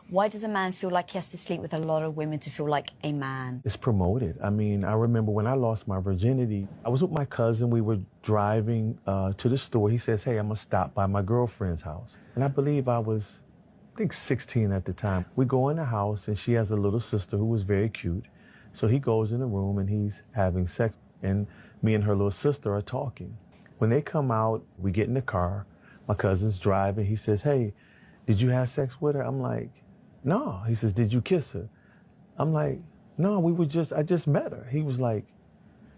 Why does a man feel like he has to sleep with a lot of women to feel like a man? It's promoted. I mean, I remember when I lost my virginity, I was with my cousin. We were driving to the store. He says, hey, I'm going to stop by my girlfriend's house. And I believe I was, I think 16 at the time. We go in the house and she has a little sister who was very cute. So he goes in the room and he's having sex and me and her little sister are talking. When they come out, we get in the car. My cousin's driving. He says, hey, did you have sex with her? I'm like, no. He says, did you kiss her? I'm like, no, I just met her. He was like,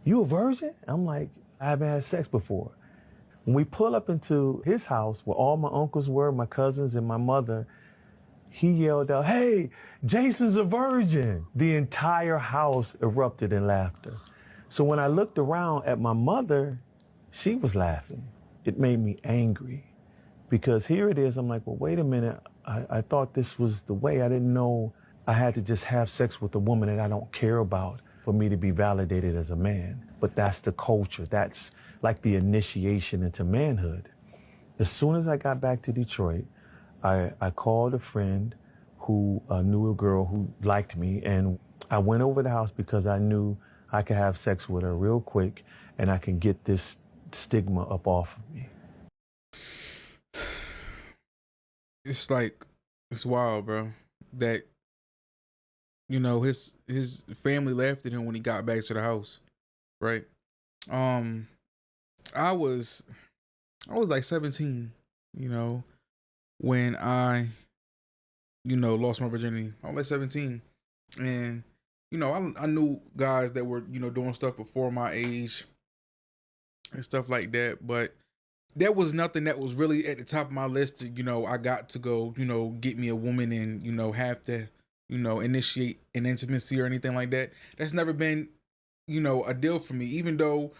you a virgin? I'm like, I haven't had sex before. When we pull up into his house where all my uncles were, my cousins and my mother, he yelled out, hey, Jason's a virgin. The entire house erupted in laughter. So when I looked around at my mother, she was laughing. It made me angry because here it is. I'm like, well, wait a minute. I thought this was the way. I didn't know I had to just have sex with a woman that I don't care about for me to be validated as a man. But that's the culture. That's like the initiation into manhood. As soon as I got back to Detroit, I called a friend who knew a girl who liked me, and I went over the house because I knew I could have sex with her real quick and I can get this stigma up off of me. It's like, it's wild, bro. That, you know, his family laughed at him when he got back to the house, right? I was like 17, you know, when I, you know, lost my virginity. I was like 17, and you know, I knew guys that were, you know, doing stuff before my age and stuff like that, but that was nothing that was really at the top of my list to, you know, I got to go, you know, get me a woman and, you know, have to, you know, initiate an intimacy or anything like that. That's never been, you know, a deal for me. Even though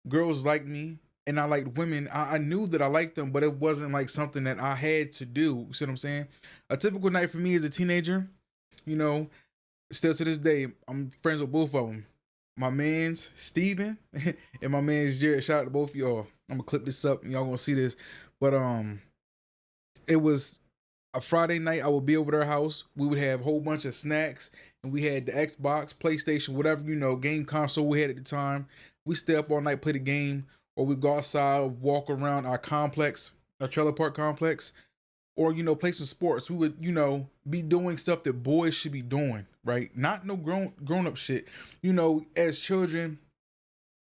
girls like me and I liked women, I knew that I liked them, but it wasn't like something that I had to do. You see what I'm saying? A typical night for me as a teenager, you know, still to this day, I'm friends with both of them. My man's Steven and my man's Jared. Shout out to both of y'all. I'm gonna clip this up and y'all gonna see this. But it was a Friday night. I would be over their house. We would have a whole bunch of snacks, and we had the Xbox, PlayStation, whatever, you know, game console we had at the time. We stay up all night, play the game, or we go outside, walk around our complex, our trailer park complex, or, you know, play some sports. We would, you know, be doing stuff that boys should be doing, right? Not no grown up shit. You know, as children,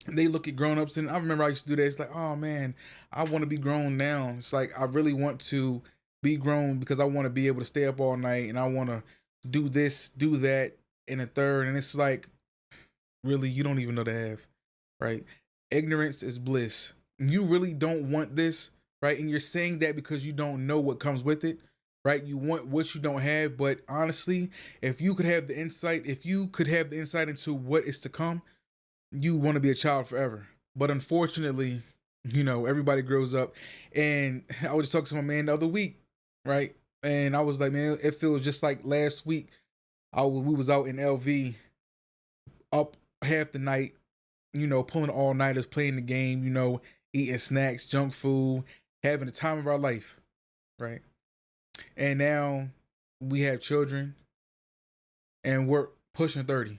they look at grown ups, and I remember I used to do that. It's like, oh man, I want to be grown now. It's like I really want to be grown because I want to be able to stay up all night and I want to do this, do that, and a third. And it's like, really, you don't even know the half, right? Ignorance is bliss. You really don't want this, right? And you're saying that because you don't know what comes with it, right? You want what you don't have. But honestly, if you could have the insight, into what is to come, you want to be a child forever. But unfortunately, you know, everybody grows up. And I was just talking to my man the other week, right? And I was like, man, it feels just like last week. We was out in LV, up half the night, you know, pulling all nighters, playing the game, you know, eating snacks, junk food, having the time of our life, right? And now we have children and we're pushing 30.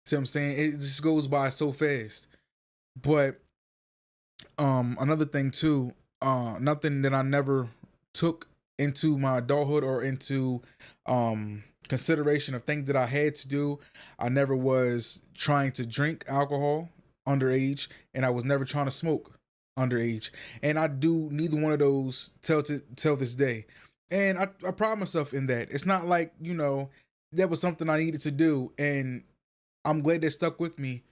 See what I'm saying? It just goes by so fast. But another thing too, nothing that I never took into my adulthood or into consideration of things that I had to do. I never was trying to drink alcohol underage, and I was never trying to smoke underage. And I do neither one of those till this day. And I pride myself in that. It's not like, you know, that was something I needed to do. And I'm glad that stuck with me.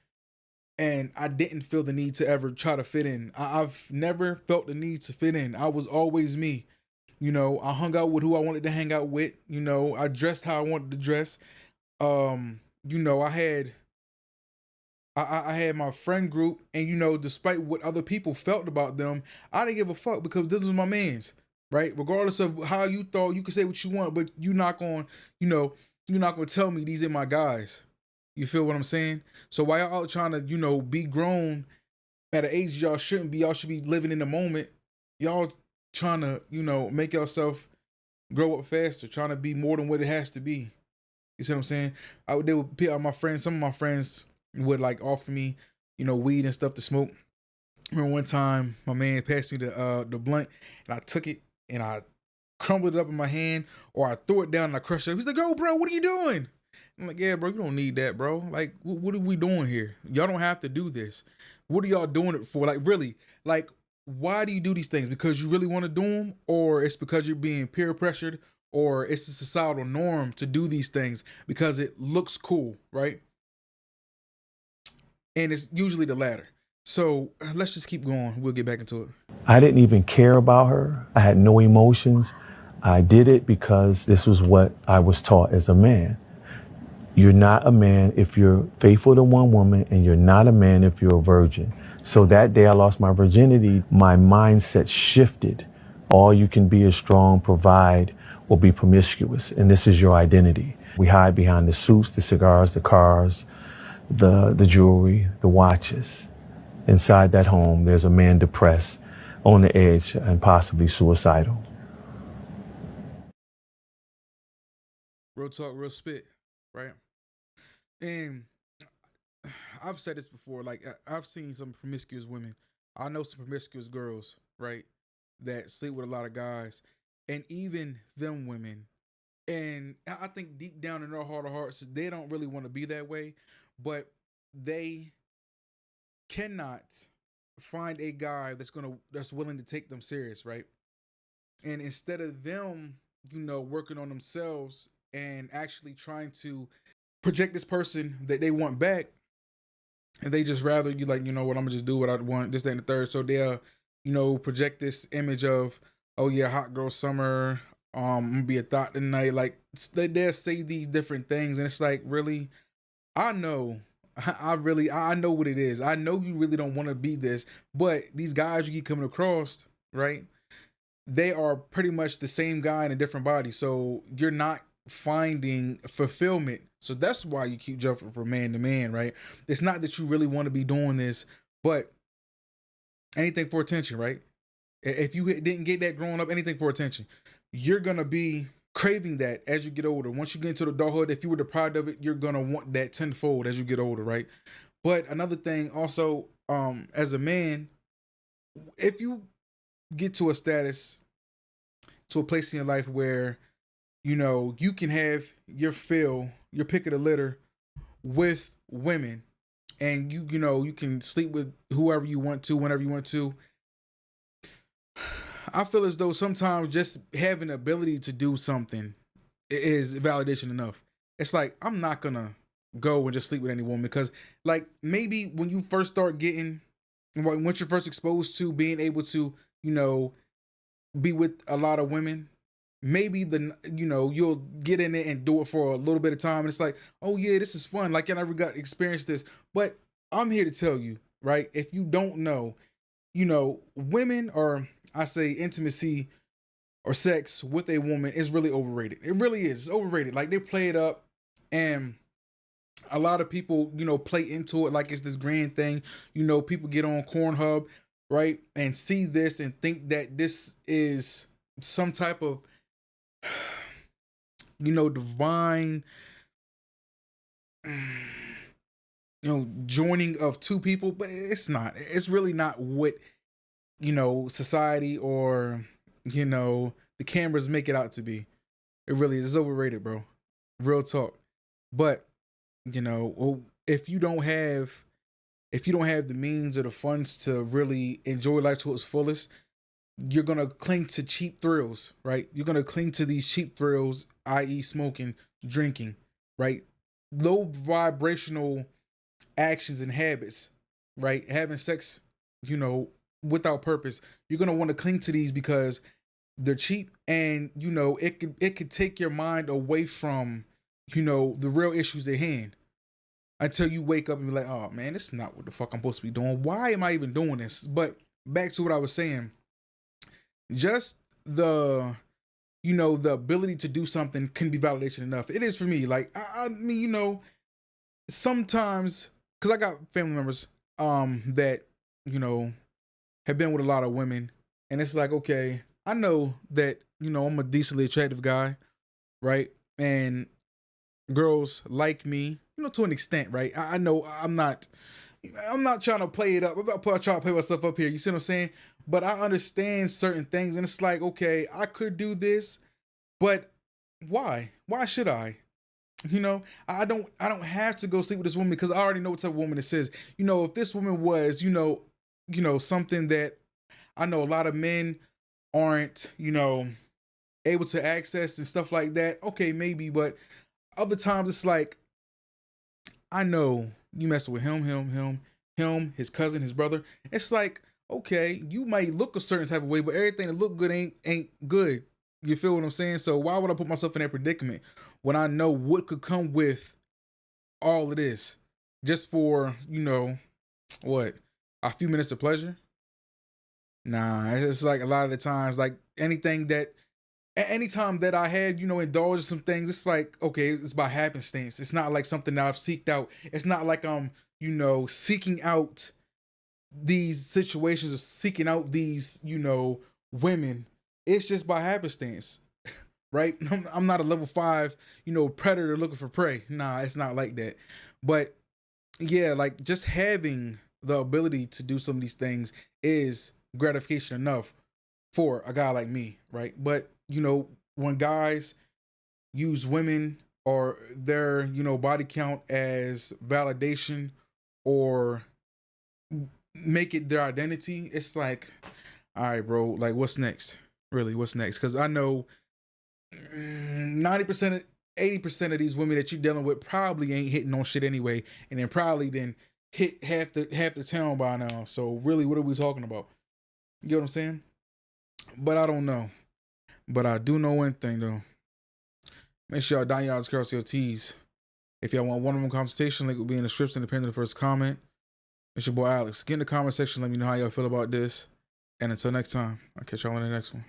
And I didn't feel the need to ever try to fit in. I've never felt the need to fit in. I was always me. You know, I hung out with who I wanted to hang out with. You know, I dressed how I wanted to dress. You know, I had my friend group, and you know, despite what other people felt about them, I didn't give a fuck because this was my man's, right? Regardless of how you thought, you could say what you want, but you're not gonna tell me these are my guys. You feel what I'm saying? So while y'all out trying to, you know, be grown at an age y'all shouldn't be, y'all should be living in the moment. Y'all trying to, you know, make yourself grow up faster, trying to be more than what it has to be. You see what I'm saying? My friends, some of my friends would like offer me, weed and stuff to smoke. I remember one time my man passed me the blunt, and I took it and I crumbled it up in my hand, or I threw it down and I crushed it. He's like, "Yo, bro, what are you doing?" I'm like, "Yeah, bro, you don't need that, bro. Like, what are we doing here? Y'all don't have to do this. What are y'all doing it for? Like, really? Like, why do you do these things? Because you really want to do them, or it's because you're being peer pressured, or it's a societal norm to do these things because it looks cool, right?" And it's usually the latter. So let's just keep going. We'll get back into it. I didn't even care about her. I had no emotions. I did it because this was what I was taught as a man. You're not a man if you're faithful to one woman, and you're not a man if you're a virgin. So that day I lost my virginity, my mindset shifted. All you can be is strong, provide, or be promiscuous. And this is your identity. We hide behind the suits, the cigars, the cars, the jewelry, the watches. Inside that home, there's a man depressed, on the edge, and possibly suicidal. Real talk, real spit, right? And I've said this before. Like, I've seen some promiscuous women. I know some promiscuous girls, right, that sleep with a lot of guys, and even them women. And I think deep down in their heart of hearts, they don't really want to be that way, but they cannot find a guy that's willing to take them serious, right? And instead of them, working on themselves and actually trying to project this person that they want back, and they just rather you like, you know what, I'm gonna just do what I want, this, that, and the third. So they'll, project this image of, oh yeah, hot girl summer, I'm gonna be a thought tonight. Like, they'll say these different things, and it's like, really, I know. I know what it is. I know you really don't want to be this, but these guys you keep coming across, right? They are pretty much the same guy in a different body. So you're not finding fulfillment. So that's why you keep jumping from man to man, right? It's not that you really want to be doing this, but anything for attention, right? If you didn't get that growing up, anything for attention, you're going to be craving that as you get older. Once you get into the adulthood, if you were deprived of it, you're going to want that tenfold as you get older, right? But another thing also, as a man, if you get to a status, to a place in your life where, you can have your pick of the litter with women, and you can sleep with whoever you want to, whenever you want to. I feel as though sometimes just having the ability to do something is validation enough. It's like, I'm not gonna go and just sleep with any woman, because, like, maybe when you first start once you're first exposed to being able to, be with a lot of women, maybe you'll get in it and do it for a little bit of time, and it's like, oh yeah, this is fun. Like, I never got to experience this. But I'm here to tell you, right? If you don't know, women, or I say intimacy or sex with a woman, is really overrated. It really is. It's overrated. Like, they play it up, and a lot of people, play into it like it's this grand thing. People get on Pornhub, right, and see this and think that this is some type of, divine, joining of two people, but it's not. It's really not what, society or, the cameras make it out to be. It really is. It's overrated, bro. Real talk. But, if you don't have the means or the funds to really enjoy life to its fullest, you're gonna cling to cheap thrills, right? You're gonna cling to these cheap thrills, i.e., smoking, drinking, right? Low vibrational actions and habits, right? Having sex, without purpose. You're gonna want to cling to these because they're cheap, and it could take your mind away from the real issues at hand, until you wake up and be like, oh man, this is not what the fuck I'm supposed to be doing. Why am I even doing this? But back to what I was saying, just the the ability to do something can be validation enough. It is for me. Like, I mean, sometimes, because I got family members that have been with a lot of women, and it's like, okay, I know that I'm a decently attractive guy, right? And girls like me, to an extent, right? I know I'm not trying to play it up. I'm not trying to play myself up here. You see what I'm saying? But I understand certain things, and it's like, okay, I could do this, but why? Why should I? I don't have to go sleep with this woman because I already know what type of woman this is. If this woman was, something that I know a lot of men aren't, able to access and stuff like that. Okay, maybe, but other times it's like, I know you messing with him, his cousin, his brother. It's like, okay, you might look a certain type of way, but everything that look good ain't good. You feel what I'm saying? So why would I put myself in that predicament when I know what could come with all of this just for, what, a few minutes of pleasure? Nah, it's like a lot of the times, like anytime that I had, indulged in some things, it's like, okay, it's by happenstance. It's not like something that I've seeked out. It's not like I'm, seeking out these situations or seeking out these, women. It's just by happenstance, right? I'm not a level 5, predator looking for prey. Nah, it's not like that. But yeah, like just having the ability to do some of these things is gratification enough for a guy like me, right? But when guys use women or their body count as validation or make it their identity, it's like, all right, bro, like what's next? Really, what's next? Because I know 90%, 80% of these women that you're dealing with probably ain't hitting on shit anyway, and then probably then hit half the town by now. So really, what are we talking about? You get what I'm saying? But I don't know. But I do know one thing though. Make sure y'all dot your I's, cross your T's. If y'all want one-on-one consultation, link will be in the description, depending on the first comment. It's your boy Alex. Get in the comment section, let me know how y'all feel about this. And until next time, I'll catch y'all in the next one.